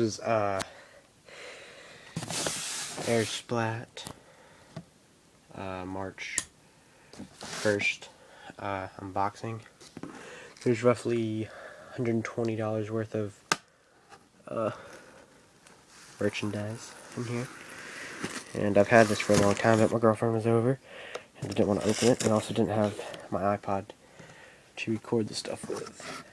is AirSplat March 1st unboxing. There's roughly $120 worth of merchandise in here, and I've had this for a long time, but my girlfriend was over and I didn't want to open it, and also didn't have my iPod to record the stuff with.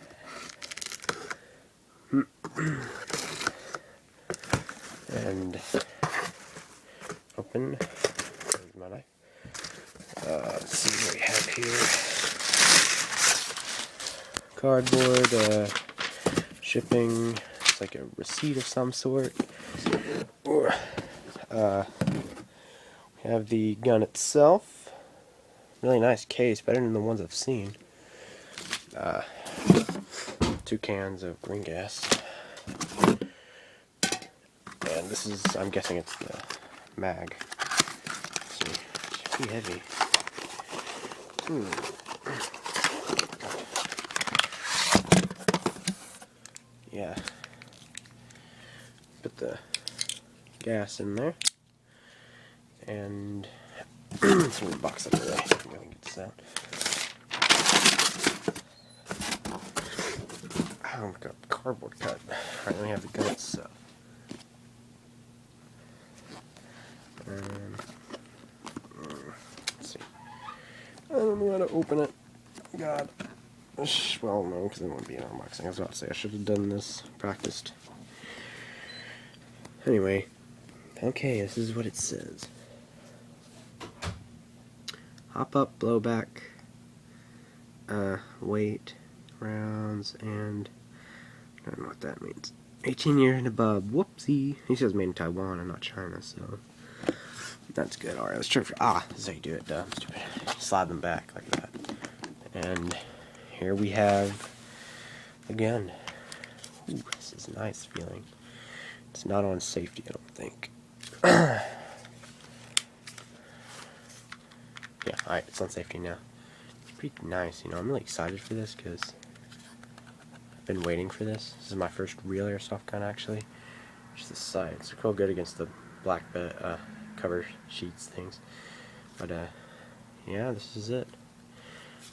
And open. There's my knife. Let's see what we have here. Cardboard, shipping. It's like a receipt of some sort. Or we have the gun itself. Really nice case, better than the ones I've seen. 2 cans of green gas. And this is, I'm guessing it's the mag. Let's see. It's pretty heavy. Yeah. Put the gas in there. And let's move the box up there. I can get this out. Oh, I've got cardboard cut. Alright, then we have the gun itself. Let's see. I don't know how to open it. God. Well, no, because it won't be an unboxing. I was about to say I should have done this, practiced. Anyway, okay, this is what it says. Hop up, blowback, weight, rounds, and I don't know what that means. 18 years and above. Whoopsie. He says made in Taiwan and not China, so that's good. Alright, let's try. This is how you do it. Stupid. Slide them back like that. And here we have a gun. Ooh, this is a nice feeling. It's not on safety, I don't think. Yeah, alright, it's on safety now. It's pretty nice, you know. I'm really excited for this because I've been waiting for this. This is my first real airsoft gun, actually. Just the sight. It's real good against the black cover sheets things. But yeah, this is it.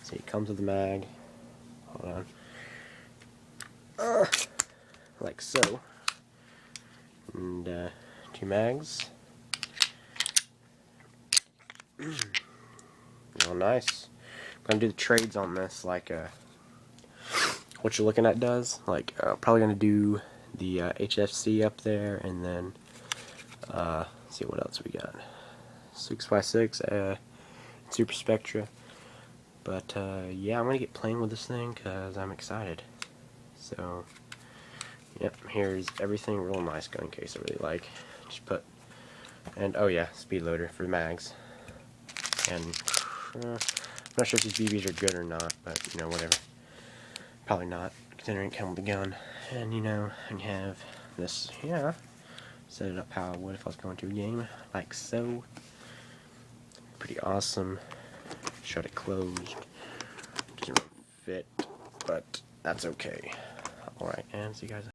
See, it comes with the mag. Hold on. Like so. And 2 mags. Oh, nice. I'm gonna do the trades on this, like what you're looking at does. Like, probably gonna do the HFC up there, and then see what else we got. 6x6, Super Spectra. But yeah, I'm gonna get playing with this thing because I'm excited. So, yep, here's everything. Real nice gun case. I really like. Just put, and oh yeah, speed loader for mags. And I'm not sure if these BBs are good or not, but you know, whatever. Probably not, considering it comes with the gun. And you know, and you have this here. Set it up how I would if I was going to a game, like so. Pretty awesome. Shut it closed. Doesn't really fit, but that's okay. Alright, and see you guys.